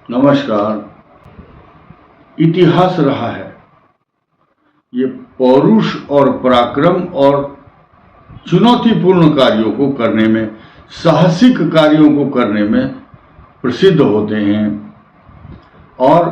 नमस्कार। इतिहास रहा है ये पौरुष और पराक्रम और चुनौतीपूर्ण कार्यों को करने में, साहसिक कार्यों को करने में प्रसिद्ध होते हैं और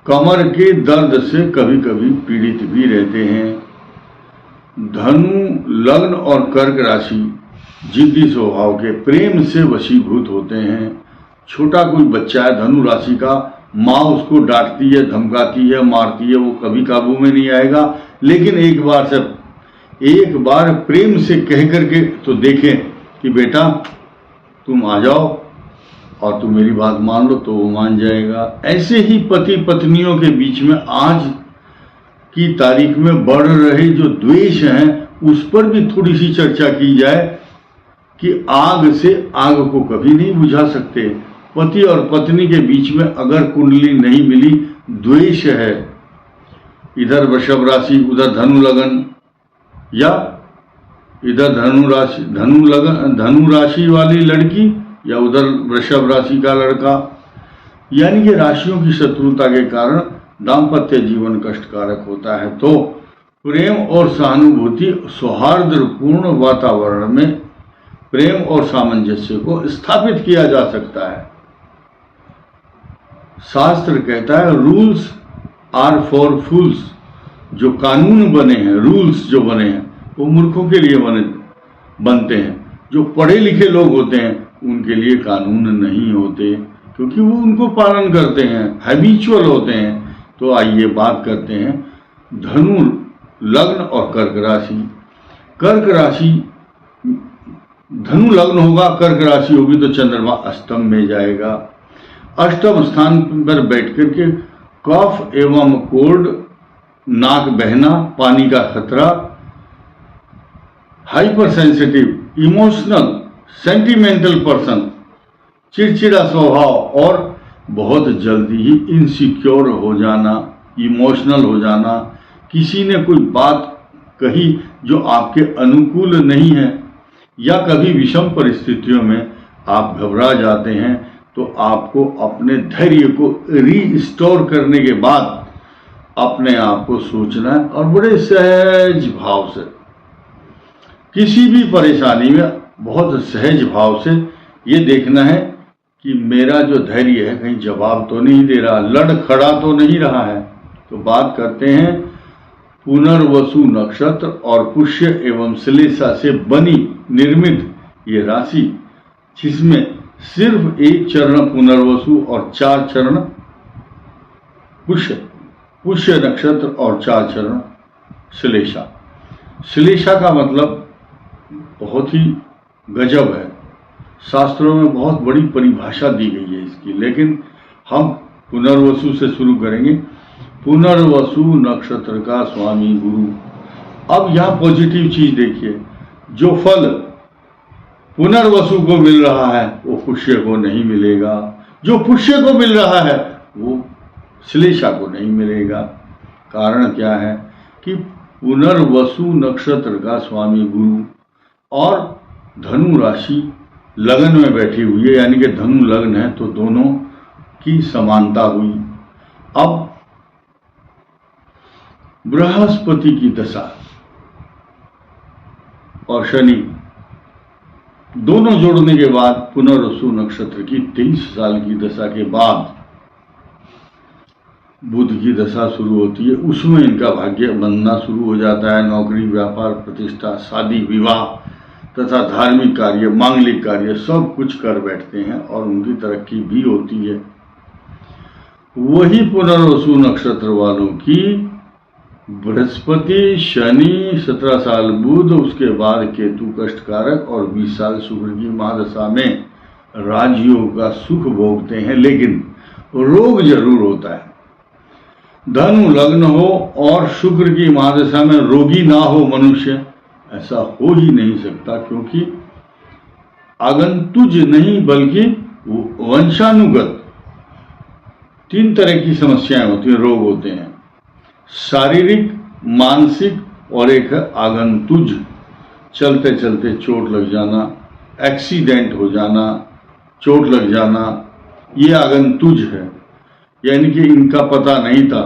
कमर के दर्द से कभी कभी पीड़ित भी रहते हैं। धनु, लग्न और कर्क राशि जिद्दी स्वभाव के, प्रेम से वशीभूत होते हैं। छोटा कोई बच्चा है धनु राशि का, माँ उसको डांटती है, धमकाती है, मारती है, वो कभी काबू में नहीं आएगा। लेकिन एक बार प्रेम से कह करके तो देखें कि बेटा तुम आ जाओ और तुम मेरी बात मान लो, तो वो मान जाएगा। ऐसे ही पति पत्नियों के बीच में आज की तारीख में बढ़ रहे जो द्वेष हैं उस पर भी थोड़ी सी चर्चा की जाए कि आग से आग को कभी नहीं बुझा सकते। पति और पत्नी के बीच में अगर कुंडली नहीं मिली, द्वेष है, इधर वृषभ राशि उधर धनु लगन, या इधर धनु राशि वाली लड़की या उधर वृषभ राशि का लड़का, यानी कि राशियों की शत्रुता के कारण दाम्पत्य जीवन कष्टकारक होता है। तो प्रेम और सहानुभूति, सौहार्दपूर्ण वातावरण में प्रेम और सामंजस्य को स्थापित किया जा सकता है। शास्त्र कहता है रूल्स आर फॉर फूल्स। जो कानून बने हैं, रूल्स जो बने हैं, वो मूर्खों के लिए बनते हैं। जो पढ़े लिखे लोग होते हैं उनके लिए कानून नहीं होते, क्योंकि वो उनको पालन करते हैं, हैबिचुअल होते हैं। तो आइए बात करते हैं धनु लग्न और कर्क राशि। कर्क राशि, धनु लग्न होगा, कर्क राशि होगी तो चंद्रमा अष्टम में जाएगा। अष्टम स्थान पर बैठ करके कफ एवं कोल्ड, नाक बहना, पानी का खतरा, hyper sensitive, emotional, sentimental person, चिड़चिड़ा स्वभाव और बहुत जल्दी ही इनसिक्योर हो जाना, इमोशनल हो जाना। किसी ने कोई बात कही जो आपके अनुकूल नहीं है या कभी विषम परिस्थितियों में आप घबरा जाते हैं, तो आपको अपने धैर्य को रीस्टोर करने के बाद अपने आप को सोचना है और बड़े सहज भाव से, किसी भी परेशानी में बहुत सहज भाव से ये देखना है कि मेरा जो धैर्य है कहीं जवाब तो नहीं दे रहा, लड़ खड़ा तो नहीं रहा है। तो बात करते हैं पुनर्वसु नक्षत्र और पुष्य एवं श्लेषा से बनी निर्मित ये राशि, जिसमें सिर्फ एक चरण पुनर्वसु और 4 चरण पुष्य नक्षत्र और 4 चरण श्लेषा। श्लेषा का मतलब बहुत ही गजब है, शास्त्रों में बहुत बड़ी परिभाषा दी गई है इसकी, लेकिन हम पुनर्वसु से शुरू करेंगे। पुनर्वसु नक्षत्र का स्वामी गुरु। अब यहाँ पॉजिटिव चीज देखिए, जो फल पुनर्वसु को मिल रहा है वो पुष्य को नहीं मिलेगा, जो पुष्य को मिल रहा है वो श्लेषा को नहीं मिलेगा। कारण क्या है कि पुनर्वसु नक्षत्र का स्वामी गुरु और धनु राशि लगन में बैठी हुई है, यानी कि धनु लग्न है, तो दोनों की समानता हुई। अब बृहस्पति की दशा और शनि दोनों जोड़ने के बाद पुनर्वसु नक्षत्र की 23 साल की दशा के बाद बुध की दशा शुरू होती है। उसमें इनका भाग्य बनना शुरू हो जाता है। नौकरी, व्यापार, प्रतिष्ठा, शादी, विवाह तथा धार्मिक कार्य, मांगलिक कार्य सब कुछ कर बैठते हैं और उनकी तरक्की भी होती है। वही पुनर्वसु नक्षत्र वालों की बृहस्पति, शनि, 17 साल बुध, उसके बाद केतु कष्टकारक और 20 साल शुक्र की महादशा में राजयोग का सुख भोगते हैं, लेकिन रोग जरूर होता है। धनु लग्न हो और शुक्र की महादशा में रोगी ना हो मनुष्य, ऐसा हो ही नहीं सकता, क्योंकि आगंतुज नहीं बल्कि वंशानुगत 3 तरह की समस्याएं होती हैं, रोग होते हैं। शारीरिक, मानसिक और एक है आगंतुज, चलते चलते चोट लग जाना, एक्सीडेंट हो जाना, चोट लग जाना, ये आगंतुज है। यानी कि इनका पता नहीं था,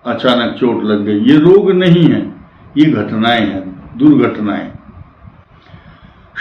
अचानक चोट लग गई। ये रोग नहीं है, ये घटनाएं हैं, दुर्घटनाएं।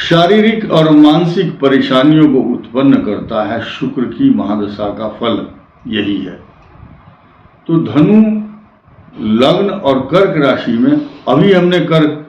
शारीरिक और मानसिक परेशानियों को उत्पन्न करता है शुक्र की महादशा का फल यही है। तो धनु, लग्न और कर्क राशि में, अभी हमने कर्क,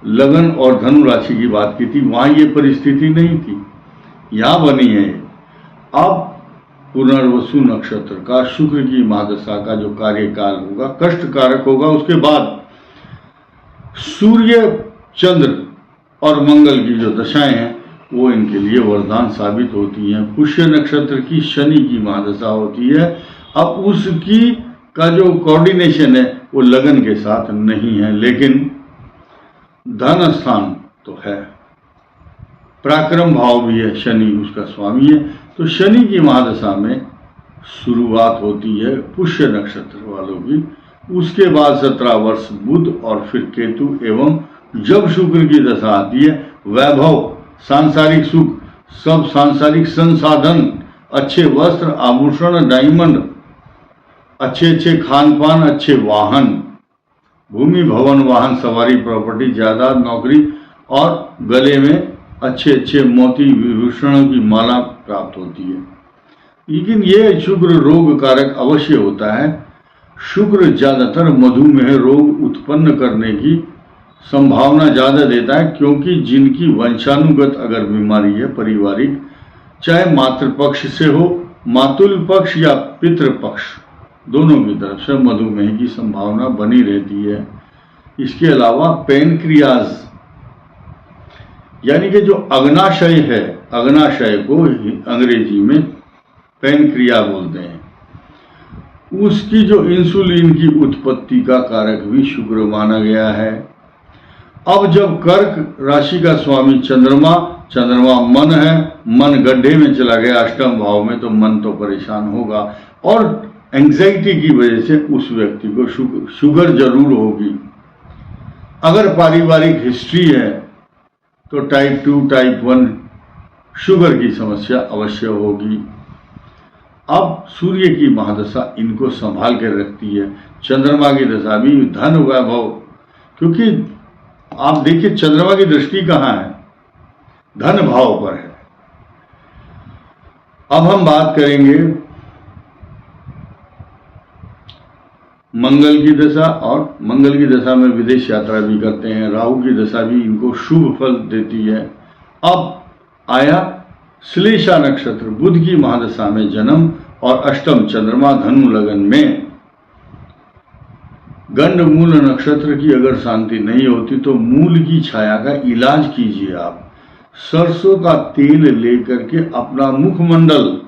लगन और धनु राशि की बात की थी, वहां ये परिस्थिति नहीं थी, यहां बनी है। अब पुनर्वसु नक्षत्र का शुक्र की महादशा का जो कार्यकाल होगा कष्ट कारक होगा। उसके बाद सूर्य, चंद्र और मंगल की जो दशाएं हैं वो इनके लिए वरदान साबित होती हैं। पुष्य नक्षत्र की शनि की महादशा होती है। अब उसकी का जो कोऑर्डिनेशन है वो लगन के साथ नहीं है, लेकिन धन स्थान तो है, पराक्रम भाव भी है, शनि उसका स्वामी है। तो शनि की महादशा में शुरुआत होती है पुष्य नक्षत्र वालों की। उसके बाद 17 वर्ष बुध और फिर केतु, एवं जब शुक्र की दशा आती है वैभव, सांसारिक सुख, सब सांसारिक संसाधन, अच्छे वस्त्र, आभूषण, डायमंड, अच्छे अच्छे खान पान, अच्छे वाहन, भूमि, भवन, वाहन, सवारी, प्रॉपर्टी, जायदाद, नौकरी और गले में अच्छे अच्छे मोती विभूषणों की माला प्राप्त होती है। लेकिन ये शुक्र रोग कारक अवश्य होता है। शुक्र ज्यादातर मधुमेह रोग उत्पन्न करने की संभावना ज्यादा देता है, क्योंकि जिनकी वंशानुगत अगर बीमारी है पारिवारिक, चाहे मातृपक्ष से हो, मातुल पक्ष या पितृपक्ष, दोनों की तरफ से मधुमेह की संभावना बनी रहती है। इसके अलावा पैनक्रियाज यानी कि जो अग्नाशय है, अग्नाशय को अंग्रेजी में पैनक्रिया बोलते हैं, उसकी जो इंसुलिन की उत्पत्ति का कारक भी शुक्र माना गया है। अब जब कर्क राशि का स्वामी चंद्रमा मन है, मन गड्ढे में चला गया अष्टम भाव में, तो मन तो परेशान होगा और एंग्जाइटी की वजह से उस व्यक्ति को शुगर जरूर होगी। अगर पारिवारिक हिस्ट्री है तो टाइप 2, टाइप 1 शुगर की समस्या अवश्य होगी। अब सूर्य की महादशा इनको संभाल कर रखती है। चंद्रमा की दशा भी धन वैभव, क्योंकि आप देखिए चंद्रमा की दृष्टि कहाँ है, धन भाव पर है। अब हम बात करेंगे मंगल की दशा, और मंगल की दशा में विदेश यात्रा भी करते हैं। राहु की दशा भी इनको शुभ फल देती है। अब आया श्लेषा नक्षत्र, बुध की महादशा में जन्म और अष्टम चंद्रमा धनु लगन में। गंड मूल नक्षत्र की अगर शांति नहीं होती तो मूल की छाया का इलाज कीजिए। आप सरसों का तेल लेकर के अपना मुखमंडल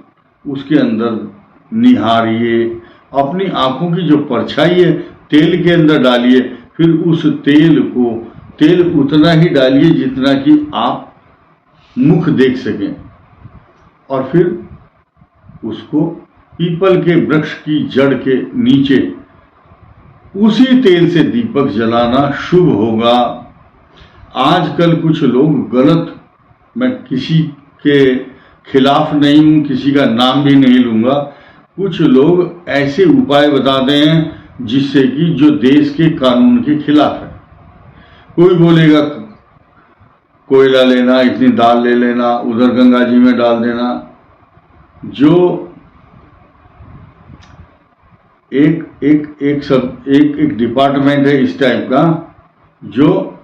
उसके अंदर निहारिए, अपनी आंखों की जो परछाई है तेल के अंदर डालिए, फिर उस तेल उतना ही डालिए जितना कि आप मुख देख सकें, और फिर उसको पीपल के वृक्ष की जड़ के नीचे उसी तेल से दीपक जलाना शुभ होगा। आजकल कुछ लोग गलत, मैं किसी के खिलाफ नहीं हूं, किसी का नाम भी नहीं लूंगा, कुछ लोग ऐसे उपाय बताते हैं जिससे कि जो देश के कानून के खिलाफ है। कोई बोलेगा कोयला लेना, इतनी दाल ले लेना, उधर गंगा जी में डाल देना। जो एक डिपार्टमेंट है इस टाइप का, जो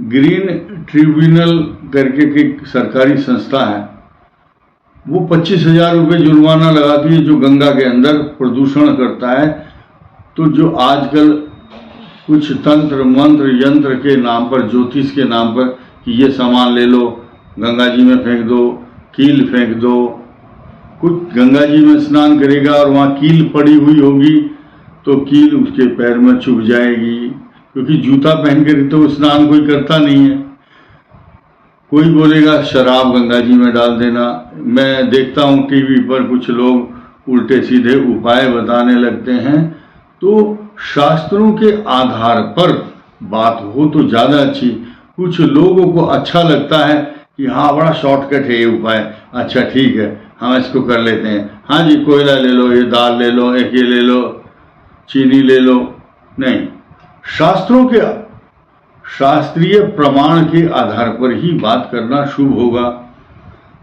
ग्रीन ट्रिब्यूनल करके एक सरकारी संस्था है, वो 25,000 रुपये जुर्माना लगाती है जो गंगा के अंदर प्रदूषण करता है। तो जो आजकल कुछ तंत्र मंत्र यंत्र के नाम पर, ज्योतिष के नाम पर कि ये सामान ले लो, गंगा जी में फेंक दो, कील फेंक दो, कुछ गंगा जी में स्नान करेगा और वहाँ कील पड़ी हुई होगी तो कील उसके पैर में चुभ जाएगी, क्योंकि जूता पहन कर तो स्नान कोई करता नहीं है। कोई बोलेगा शराब गंगा जी में डाल देना। मैं देखता हूँ टीवी पर कुछ लोग उल्टे सीधे उपाय बताने लगते हैं, तो शास्त्रों के आधार पर बात हो तो ज़्यादा अच्छी। कुछ लोगों को अच्छा लगता है कि हाँ बड़ा शॉर्टकट है ये उपाय, अच्छा ठीक है हम इसको कर लेते हैं, हाँ जी कोयला ले लो, ये दाल ले लो, एक ये ले लो, चीनी ले लो। नहीं, शास्त्रों के शास्त्रीय प्रमाण के आधार पर ही बात करना शुभ होगा।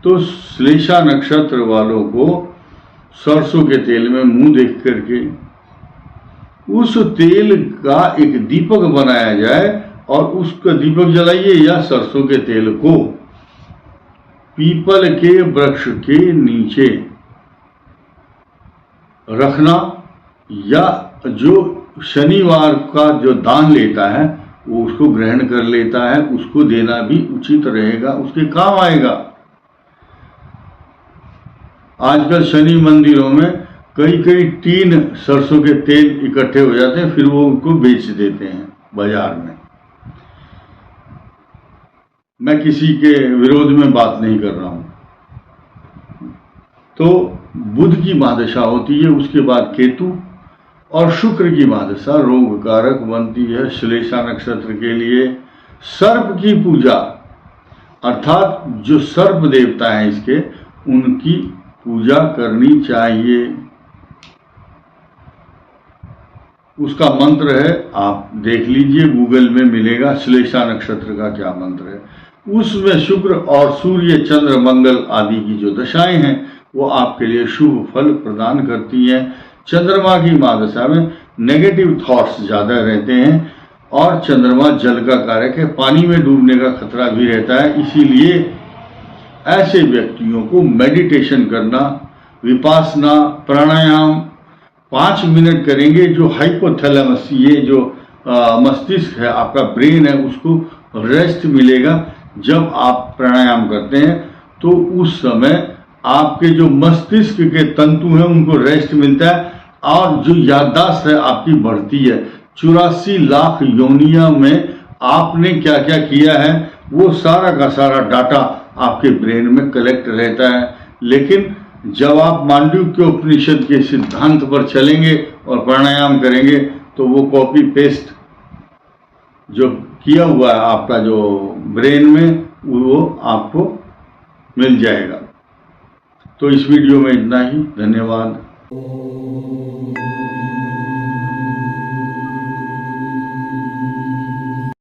तो श्लेषा नक्षत्र वालों को सरसों के तेल में मुंह देख करके उस तेल का एक दीपक बनाया जाए और उसका दीपक जलाइए, या सरसों के तेल को पीपल के वृक्ष के नीचे रखना, या जो शनिवार का जो दान लेता है वो उसको ग्रहण कर लेता है, उसको देना भी उचित रहेगा, उसके काम आएगा। आजकल शनि मंदिरों में कई टीन सरसों के तेल इकट्ठे हो जाते हैं, फिर वो उनको बेच देते हैं बाजार में। मैं किसी के विरोध में बात नहीं कर रहा हूं। तो बुध की महादशा होती है, उसके बाद केतु, और शुक्र की महादशा रोग कारक बनती है श्लेषा नक्षत्र के लिए। सर्प की पूजा, अर्थात जो सर्प देवता है इसके, उनकी पूजा करनी चाहिए। उसका मंत्र है, आप देख लीजिए गूगल में मिलेगा, श्लेषा नक्षत्र का क्या मंत्र है। उसमें शुक्र और सूर्य चंद्र मंगल आदि की जो दशाएं हैं वो आपके लिए शुभ फल प्रदान करती हैं। चंद्रमा की महादशा में नेगेटिव थॉट्स ज़्यादा रहते हैं, और चंद्रमा जल का कारक है, पानी में डूबने का खतरा भी रहता है। इसीलिए ऐसे व्यक्तियों को मेडिटेशन करना, विपासना, प्राणायाम 5 मिनट करेंगे, जो हाइपोथैलेमस, ये जो मस्तिष्क है, आपका ब्रेन है, उसको रेस्ट मिलेगा। जब आप प्राणायाम करते हैं तो उस समय आपके जो मस्तिष्क के तंतु हैं उनको रेस्ट मिलता है, और जो याददाश्त है आपकी बढ़ती है। 84 लाख योनियों में आपने क्या क्या किया है वो सारा का सारा डाटा आपके ब्रेन में कलेक्ट रहता है। लेकिन जब आप मांडुक्य उपनिषद के सिद्धांत पर चलेंगे और प्राणायाम करेंगे तो वो कॉपी पेस्ट जो किया हुआ है आपका जो ब्रेन में, वो आपको मिल जाएगा। तो इस वीडियो में इतना ही, धन्यवाद।